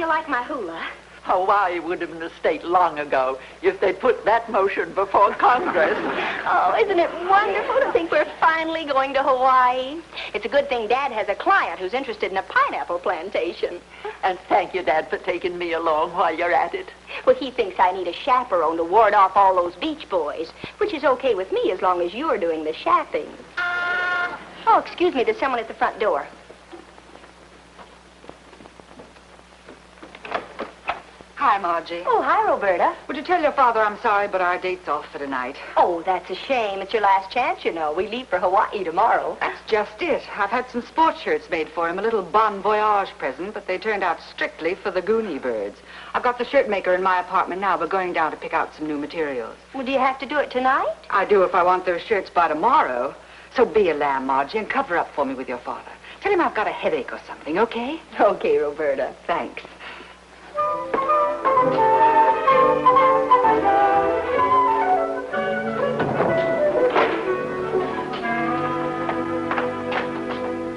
you like my hula? Hawaii would have been a state long ago if they put that motion before Congress. Oh, isn't it wonderful to think we're finally going to Hawaii? It's a good thing Dad has a client who's interested in a pineapple plantation. And thank you, Dad, for taking me along while you're at it. Well, he thinks I need a chaperone to ward off all those beach boys, which is okay with me as long as you're doing the shapping. Oh, excuse me, there's someone at the front door. Hi, Margie. Oh, hi, Roberta. Would you tell your father I'm sorry, but our date's off for tonight? Oh, that's a shame. It's your last chance, you know. We leave for Hawaii tomorrow. That's just it. I've had some sports shirts made for him, a little bon voyage present, but they turned out strictly for the Goonie birds. I've got the shirt maker in my apartment now. We're going down to pick out some new materials. Well, do you have to do it tonight? I do if I want those shirts by tomorrow. So be a lamb, Margie, and cover up for me with your father. Tell him I've got a headache or something, okay? Okay, Roberta. Thanks.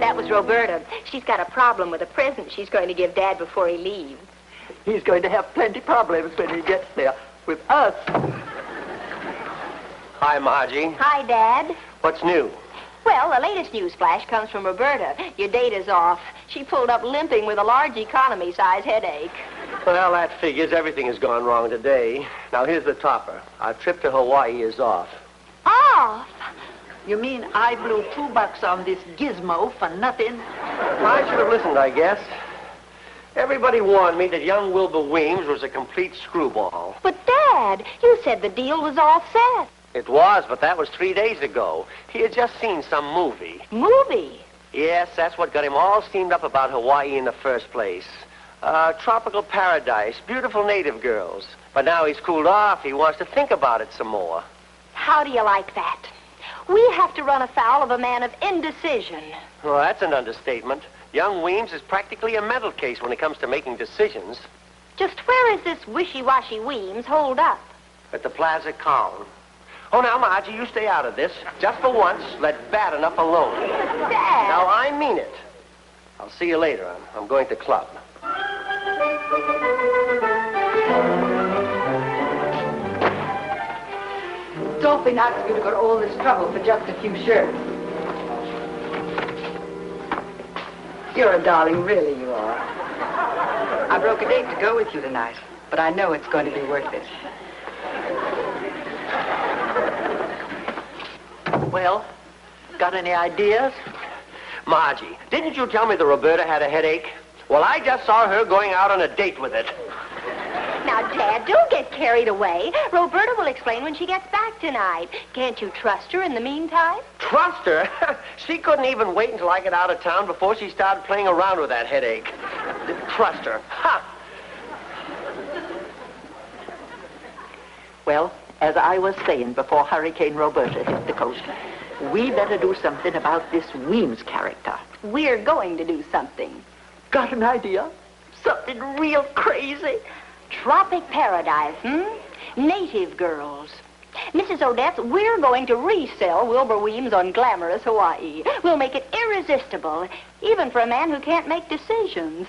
That was Roberta. She's got a problem with a present she's going to give Dad before he leaves. He's going to have plenty problems when he gets there with us. Hi, Margie. Hi, Dad. What's new? Well, the latest news flash comes from Roberta. Your date is off. She pulled up limping with a large economy-size headache. Well, that figures. Everything has gone wrong today. Now, here's the topper. Our trip to Hawaii is off. Off? You mean I blew $2 on this gizmo for nothing? Well, I should have listened, I guess. Everybody warned me that young Wilbur Weems was a complete screwball. But, Dad, you said the deal was all set. It was, but that was 3 days ago. He had just seen some movie. Movie? Yes, that's what got him all steamed up about Hawaii in the first place. Tropical paradise, beautiful native girls. But now he's cooled off. He wants to think about it some more. How do you like that? We have to run afoul of a man of indecision. Well, that's an understatement. Young Weems is practically a mental case when it comes to making decisions. Just where is this wishy-washy Weems holed up? At the Plaza Calm. Oh, now, Margie, you stay out of this. Just for once, let bad enough alone. Dad! Now, I mean it. I'll see you later. I'm going to club. It's awfully nice of you to go to all this trouble for just a few shirts. You're a darling, really you are. I broke a date to go with you tonight, but I know it's going to be worth it. Well, got any ideas? Margie, didn't you tell me that Roberta had a headache? Well, I just saw her going out on a date with it. Now, Dad, don't get carried away. Roberta will explain when she gets back tonight. Can't you trust her in the meantime? Trust her? She couldn't even wait until I get out of town before she started playing around with that headache. Trust her. Ha! Well, as I was saying before Hurricane Roberta hit the coast, we better do something about this Weems character. We're going to do something. Got an idea? Something real crazy. Tropic paradise, Native girls. Mrs. Odette, we're going to resell Wilbur Weems on glamorous Hawaii. We'll make it irresistible, even for a man who can't make decisions.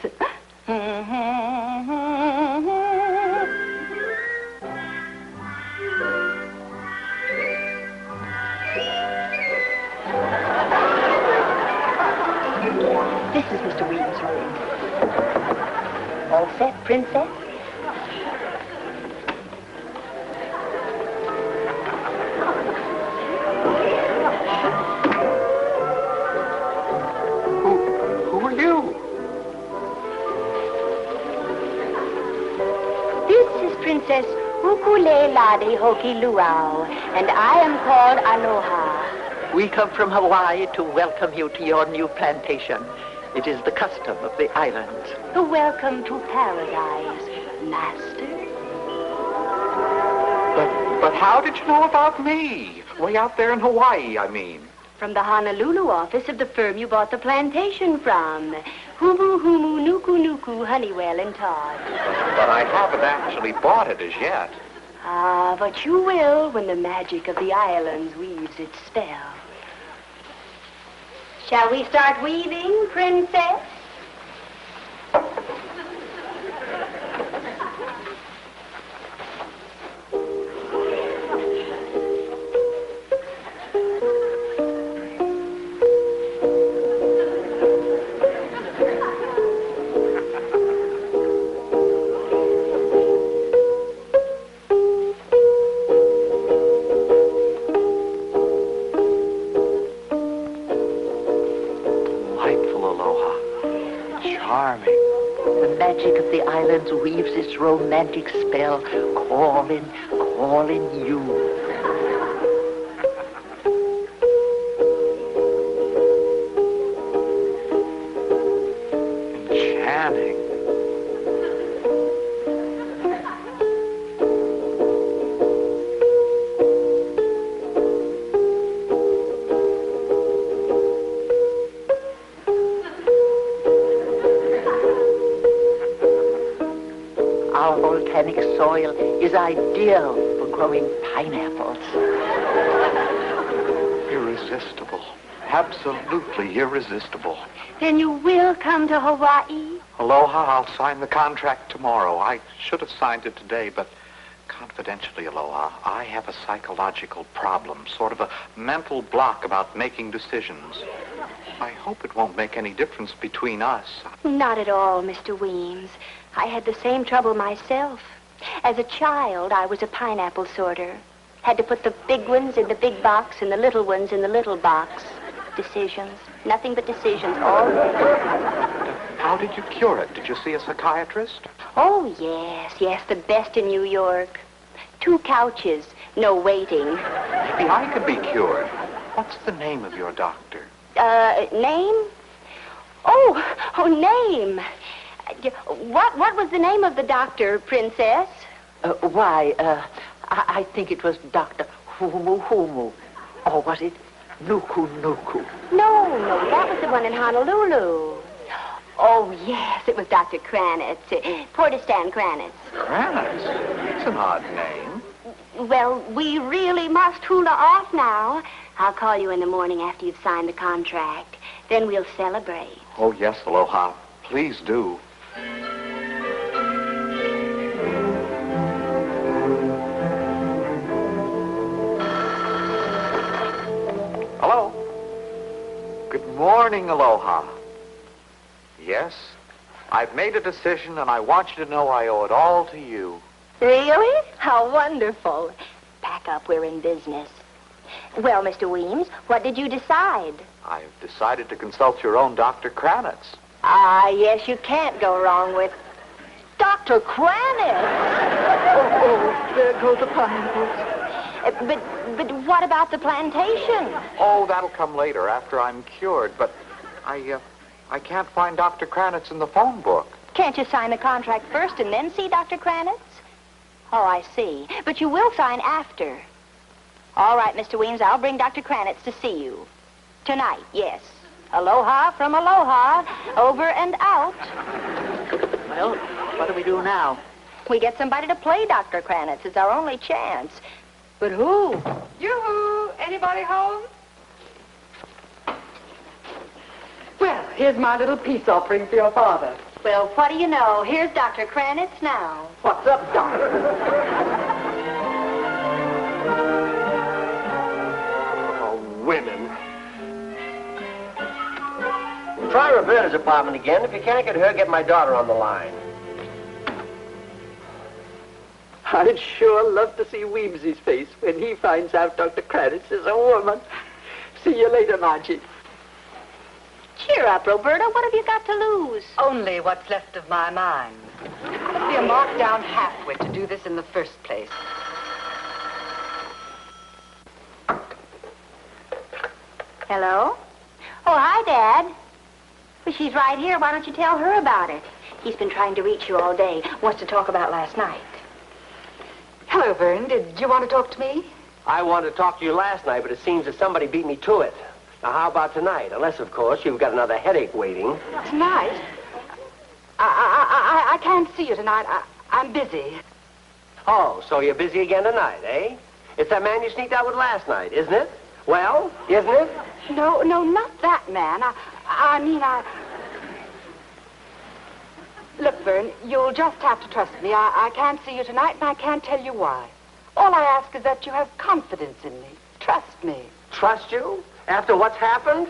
This is Mr. Weems' room. All set, Princess? Who are you? This is Princess Ukulelade Hoki Luau, and I am called Aloha. We come from Hawaii to welcome you to your new plantation. It is the custom of the islands. Welcome to paradise, Master. But how did you know about me? Way out there in Hawaii, I mean. From the Honolulu office of the firm you bought the plantation from. Humu Humu Nuku Nuku Honeywell and Todd. But I haven't actually bought it as yet. Ah, but you will when the magic of the islands weaves its spell. Shall we start weaving, Princess? magic of the islands weaves its romantic spell, calling you. Enchanting. Our volcanic soil is ideal for growing pineapples. Irresistible. Absolutely irresistible. Then you will come to Hawaii? Aloha, I'll sign the contract tomorrow. I should have signed it today, but confidentially, Aloha, I have a psychological problem, sort of a mental block about making decisions. I hope it won't make any difference between us. Not at all, Mr. Weems. I had the same trouble myself. As a child, I was a pineapple sorter. Had to put the big ones in the big box and the little ones in the little box. Decisions. Nothing but decisions all day. How did you cure it? Did you see a psychiatrist? Oh, yes, the best in New York. 2 couches, no waiting. Maybe I could be cured. What's the name of your doctor? Name? Oh, name. What was the name of the doctor, Princess? I think it was Dr. Humu. Or was it Nuku? No, that was the one in Honolulu. Oh, yes, it was Dr. Kranitz. Portistan Kranitz. Kranitz? That's an odd name. Well, we really must hula off now. I'll call you in the morning after you've signed the contract. Then we'll celebrate. Oh, yes, Aloha. Please do. Hello? Good morning, Aloha. Yes, I've made a decision, and I want you to know I owe it all to you. Really? How wonderful. Pack up, we're in business. Well, Mr. Weems, what did you decide? I've decided to consult your own Dr. Kranitz. Ah, yes, you can't go wrong with Dr. Kranitz. Oh, there go the pineapples. But what about the plantation? Oh, that'll come later, after I'm cured, but I can't find Dr. Kranitz in the phone book. Can't you sign the contract first and then see Dr. Kranitz? Oh, I see. But you will sign after. All right, Mr. Weems, I'll bring Dr. Kranitz to see you. Tonight, yes. Aloha from Aloha, over and out. Well, what do we do now? We get somebody to play Dr. Kranitz. It's our only chance. But who? Yoo-hoo! Anybody home? Well, here's my little peace offering for your father. Well, what do you know? Here's Dr. Kranitz now. What's up, Doctor? Women. Try Roberta's apartment again. If you can't get her, get my daughter on the line. I'd sure love to see Weemsy's face when he finds out Dr. Kranitz is a woman. See you later, Margie. Cheer up, Roberta. What have you got to lose? Only what's left of my mind. Must be a markdown halfwit to do this in the first place. Hello? Oh, hi, Dad. Well, she's right here. Why don't you tell her about it? He's been trying to reach you all day. Wants to talk about last night. Hello, Vern. Did you want to talk to me? I wanted to talk to you last night, but it seems that somebody beat me to it. Now, how about tonight? Unless, of course, you've got another headache waiting. Tonight? I can't see you tonight. I'm busy. Oh, so you're busy again tonight, eh? It's that man you sneaked out with last night, isn't it? Well, isn't it? No, not that man. I mean, Look, Vern, you'll just have to trust me. I can't see you tonight, and I can't tell you why. All I ask is that you have confidence in me. Trust me. Trust you? After what's happened?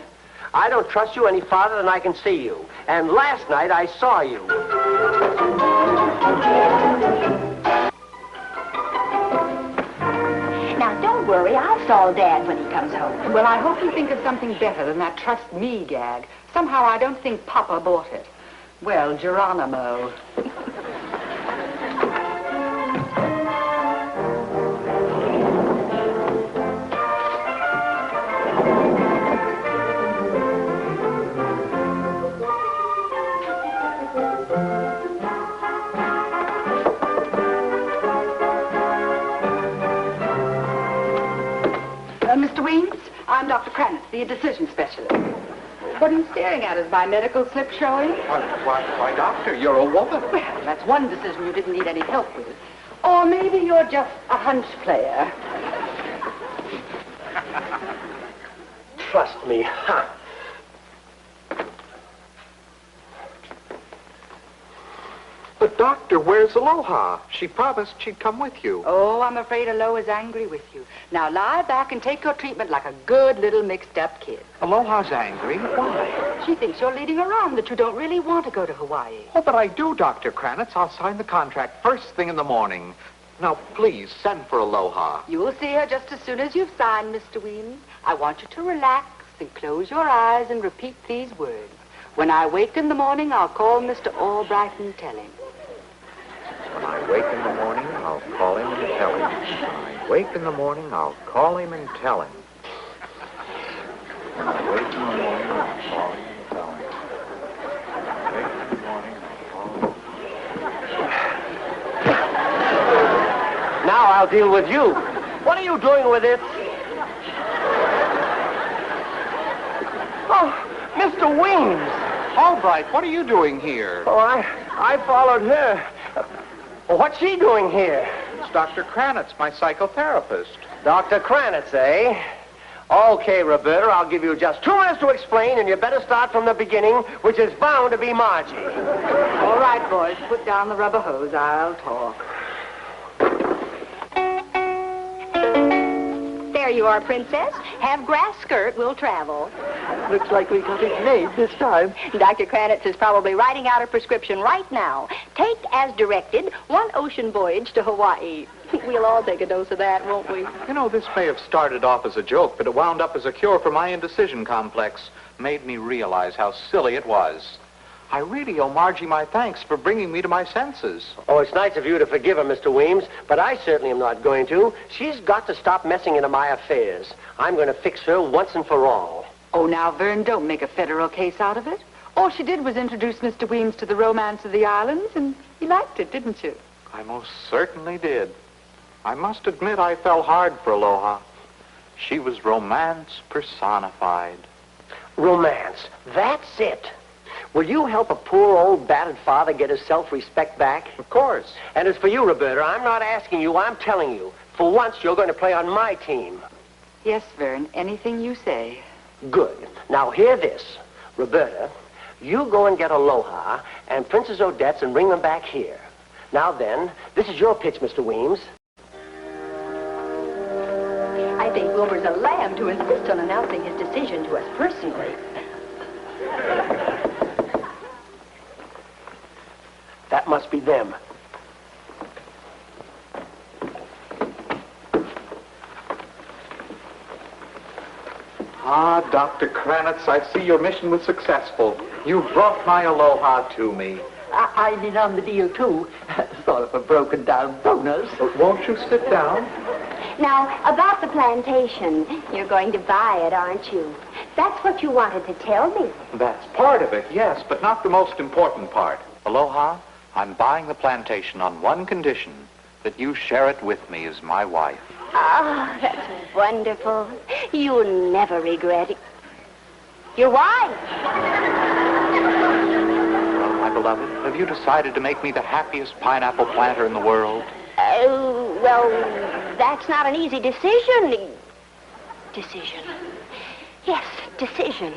I don't trust you any farther than I can see you. And last night I saw you. Now, don't worry. I'll stall Dad when he comes home. Well, I hope you think of something better than that trust me gag. Somehow I don't think Papa bought it. Well, Geronimo. Mr. Weems, I'm Dr. Kranitz, the decision specialist. What are you staring at? Is my medical slip showing? Why, Doctor, you're a woman. Well, that's one decision you didn't need any help with. Or maybe you're just a hunch player. Trust me, huh? But, Doctor, where's Aloha? She promised she'd come with you. Oh, I'm afraid Alo is angry with you. Now lie back and take your treatment like a good little mixed-up kid. Aloha's angry? Why? She thinks you're leading her on, that you don't really want to go to Hawaii. Oh, but I do, Dr. Kranitz. I'll sign the contract first thing in the morning. Now, please, send for Aloha. You'll see her just as soon as you've signed, Mr. Weems. I want you to relax and close your eyes and repeat these words. When I wake in the morning, I'll call Mr. Albright and tell him. When I wake in the morning, I'll call him and tell him. When I wake in the morning, I'll call him and tell him. When I wake in the morning, I'll call him and tell him. When I wake in the morning, I'll call him. Now I'll deal with you. What are you doing with it? Oh, Mr. Weems. Albright, what are you doing here? Oh, I followed her. What's she doing here? It's Dr. Kranitz, my psychotherapist. Dr. Kranitz, eh? Okay, Roberta, I'll give you just 2 minutes to explain, and you better start from the beginning, which is bound to be Margie. All right, boys, put down the rubber hose. I'll talk. There you are, Princess. Have grass skirt, we'll travel. Looks like we got it made this time. Dr. Kranitz is probably writing out a prescription right now. Take, as directed, 1 ocean voyage to Hawaii. We'll all take a dose of that, won't we? You know, this may have started off as a joke, but it wound up as a cure for my indecision complex. Made me realize how silly it was. I really owe Margie my thanks for bringing me to my senses. Oh, it's nice of you to forgive her, Mr. Weems, but I certainly am not going to. She's got to stop messing into my affairs. I'm going to fix her once and for all. Oh, now, Vern, don't make a federal case out of it. All she did was introduce Mr. Weems to the romance of the islands, and he liked it, didn't you? I most certainly did. I must admit I fell hard for Aloha. She was romance personified. Romance. That's it. Will you help a poor old battered father get his self-respect back? Of course. And as for you, Roberta, I'm not asking you, I'm telling you. For once, you're going to play on my team. Yes, Vern, anything you say. Good. Now, hear this. Roberta, you go and get Aloha and Princess Odette's and bring them back here. Now then, this is your pitch, Mr. Weems. I think Wilbur's a lamb to insist on announcing his decision to us personally. That must be them. Ah, Dr. Kranitz, I see your mission was successful. You brought my Aloha to me. I'm in on the deal, too. Sort of a broken-down bonus. Won't you sit down? Now, about the plantation. You're going to buy it, aren't you? That's what you wanted to tell me. That's part of it, yes, but not the most important part. Aloha, I'm buying the plantation on one condition, that you share it with me as my wife. Oh, that's wonderful. You'll never regret it. Your wife. Well, my beloved, have you decided to make me the happiest pineapple planter in the world? Well, that's not an easy decision. Decision. Yes, decision.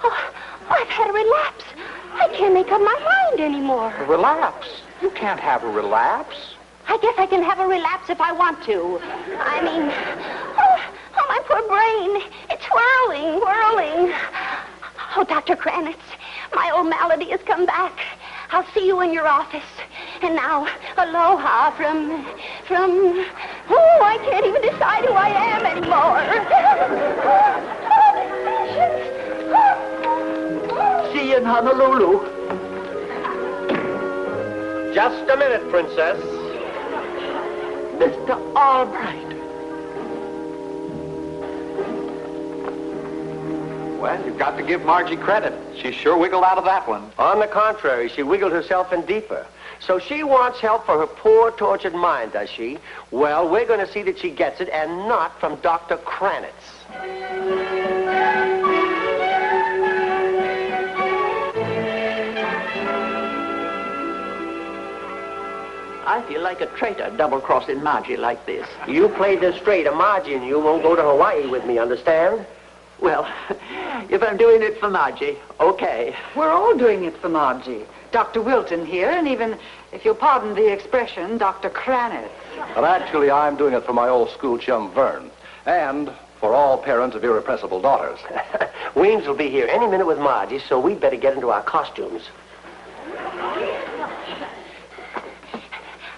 Oh, I've had a relapse. I can't make up my mind anymore. A relapse? You can't have a relapse. I guess I can have a relapse if I want to. I mean, oh, my poor brain. It's whirling. Oh, Dr. Kranitz, my old malady has come back. I'll see you in your office. And now, aloha from... Oh, I can't even decide who I am anymore. See you in Honolulu. Just a minute, Princess. Mr. Albright. Well, you've got to give Margie credit. She sure wiggled out of that one. On the contrary, she wiggled herself in deeper. So she wants help for her poor, tortured mind, does she? Well, we're going to see that she gets it, and not from Dr. Kranitz. I feel like a traitor double-crossing Margie like this. You played this straight, and Margie and you won't go to Hawaii with me, understand? Well, if I'm doing it for Margie, okay. We're all doing it for Margie. Dr. Wilton here, and even, if you'll pardon the expression, Dr. Kranitz. But actually, I'm doing it for my old school chum, Vern. And for all parents of irrepressible daughters. Weems will be here any minute with Margie, so we'd better get into our costumes.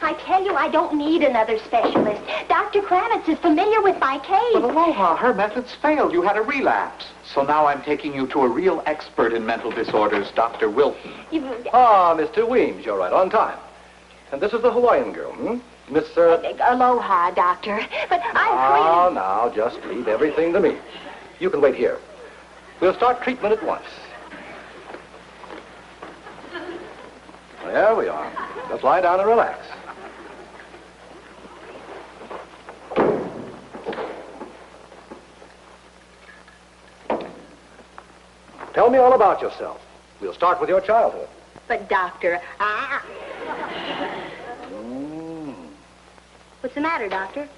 I tell you, I don't need another specialist. Dr. Kranitz is familiar with my case. But Aloha, her methods failed. You had a relapse. So now I'm taking you to a real expert in mental disorders, Dr. Wilton. Ah, Mr. Weems, you're right on time. And this is the Hawaiian girl, Miss, Aloha, doctor. But I'm Now, just leave everything to me. You can wait here. We'll start treatment at once. There we are. Just lie down and relax. Tell me all about yourself. We'll start with your childhood. But, doctor, What's the matter, doctor?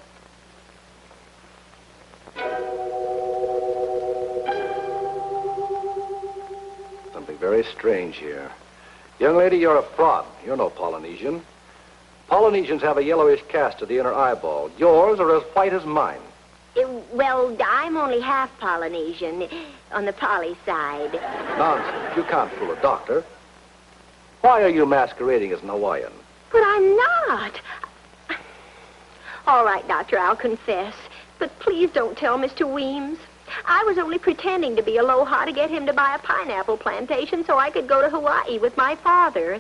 Something very strange here. Young lady, you're a fraud. You're no Polynesian. Polynesians have a yellowish cast to the inner eyeball. Yours are as white as mine. Well, I'm only half Polynesian, on the poly side. Nonsense. You can't fool a doctor. Why are you masquerading as an Hawaiian? But I'm not. All right, doctor, I'll confess. But please don't tell Mr. Weems. I was only pretending to be Aloha to get him to buy a pineapple plantation so I could go to Hawaii with my father.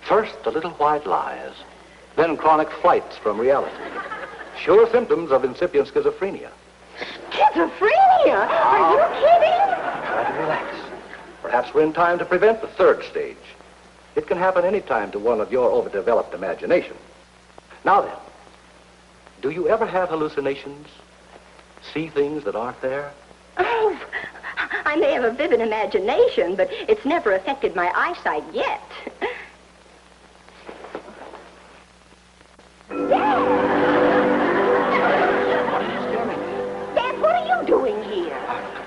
First, the little white lies. Then chronic flights from reality. Sure symptoms of incipient schizophrenia. Schizophrenia? Are you kidding? Try to relax. Perhaps we're in time to prevent the third stage. It can happen any time to one of your overdeveloped imagination. Now then, do you ever have hallucinations? See things that aren't there? Oh, I may have a vivid imagination, but it's never affected my eyesight yet. Dad, what are you doing here?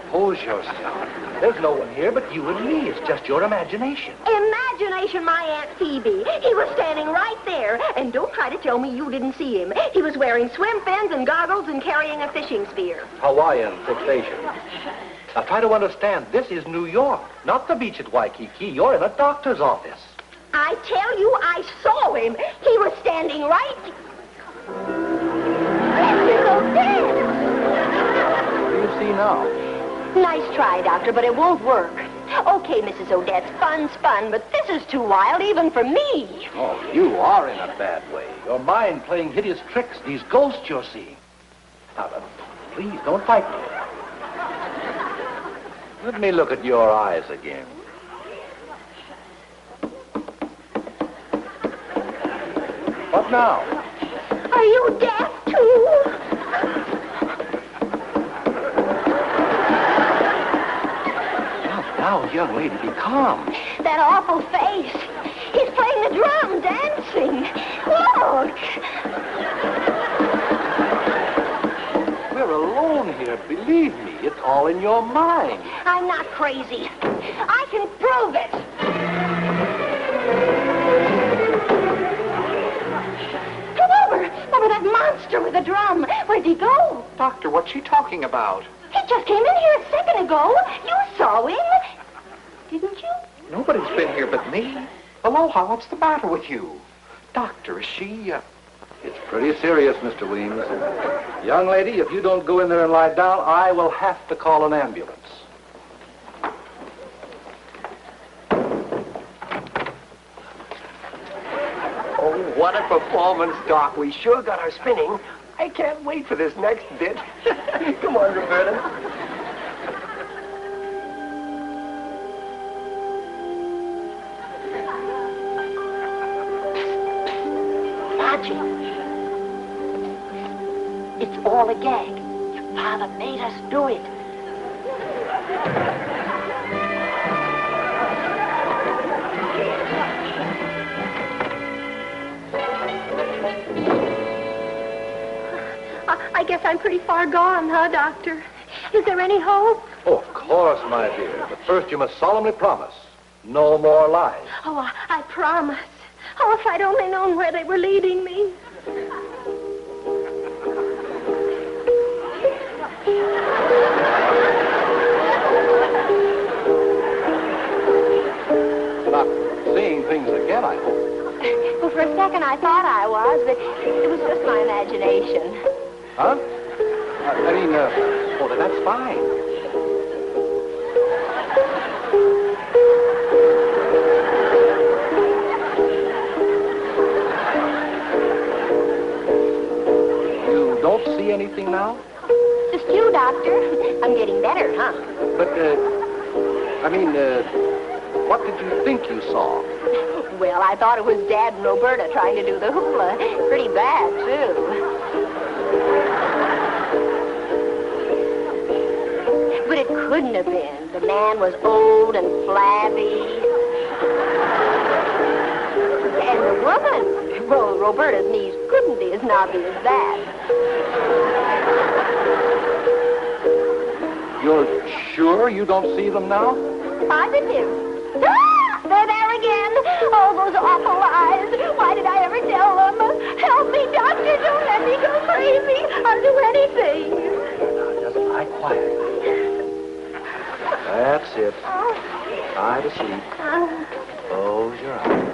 Compose yourself. There's no one here but you and me. It's just your imagination. Imagination, my Aunt Phoebe. He was standing right there. And don't try to tell me you didn't see him. He was wearing swim fins and goggles and carrying a fishing spear. Hawaiian fixation. Now try to understand, this is New York, not the beach at Waikiki. You're in a doctor's office. I tell you, I saw him. He was standing right... Mrs. Odette! What do you see now? Nice try, Doctor, but it won't work. Okay, Mrs. Odette, fun's fun, but this is too wild even for me. Oh, you are in a bad way. Your mind playing hideous tricks, these ghosts you're seeing. Now, please, don't fight me. Let me look at your eyes again. What now? Are you deaf, too? Now, young lady, be calm. That awful face. He's playing the drum, dancing. Look. We're alone here. Believe me, it's all in your mind. I'm not crazy. I can prove it. Come over that monster with the drum. Where'd he go? Doctor, what's she talking about? He just came in here a second ago. You saw him. Didn't you? Nobody's been here but me. Aloha, what's the matter with you? Doctor, is she, It's pretty serious, Mr. Weems. Young lady, if you don't go in there and lie down, I will have to call an ambulance. What a performance, Doc. We sure got her spinning. I can't wait for this next bit. Come on, Roberta. Margie. It's all a gag. Your father made us do it. I guess I'm pretty far gone, huh, Doctor? Is there any hope? Oh, of course, my dear. But first you must solemnly promise. No more lies. Oh, I promise. Oh, if I'd only known where they were leading me. Not seeing things again, I hope. Well, for a second I thought I was, but it was just my imagination. Huh? Oh, then that's fine. You don't see anything now? Just you, Doctor. I'm getting better, huh? But, what did you think you saw? Well, I thought it was Dad and Roberta trying to do the hula. Pretty bad, too. But it couldn't have been. The man was old and flabby. And the woman, well, Roberta's knees couldn't be as knobby as that. You're sure you don't see them now? Positive. Ah, they're there again. Oh, those awful lies. Why did I ever tell them? Help me, Doctor. Don't let me go crazy. I'll do anything. Now, just lie quiet. That's it. Try to sleep. Close your eyes.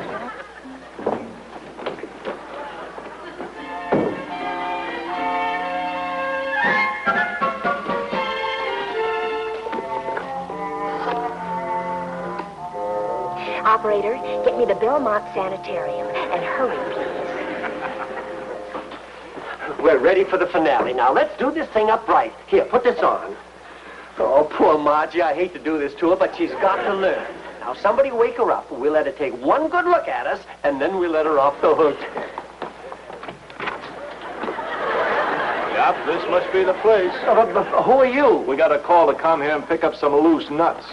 Operator, get me the Belmont Sanitarium, and hurry, please. We're ready for the finale. Now, let's do this thing up right. Here, put this on. Oh, poor Margie. I hate to do this to her, but she's got to learn. Now, somebody wake her up. We'll let her take one good look at us, and then we'll let her off the hook. Yep, this must be the place. But who are you? We got a call to come here and pick up some loose nuts.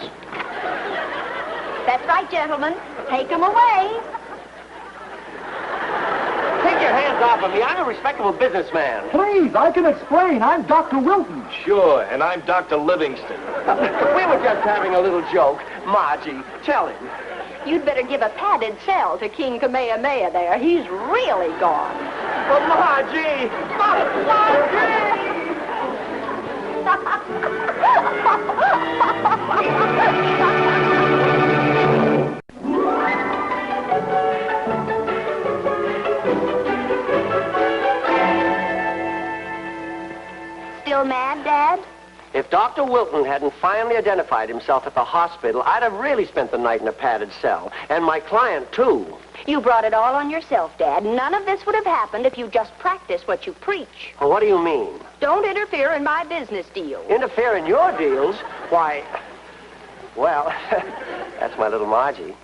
That's right, gentlemen. Take them away. Take your hands off of me. I'm a respectable businessman. Please, I can explain. I'm Dr. Wilton. Sure, and I'm Dr. Livingston. We were just having a little joke. Margie, tell him. You'd better give a padded cell to King Kamehameha there. He's really gone. But Margie! Margie! Still mad, Dad? If Dr. Wilton hadn't finally identified himself at the hospital, I'd have really spent the night in a padded cell. And my client, too. You brought it all on yourself, Dad. None of this would have happened if you just practiced what you preach. Well, what do you mean? Don't interfere in my business deal. Interfere in your deals? Why, well, that's my little Margie.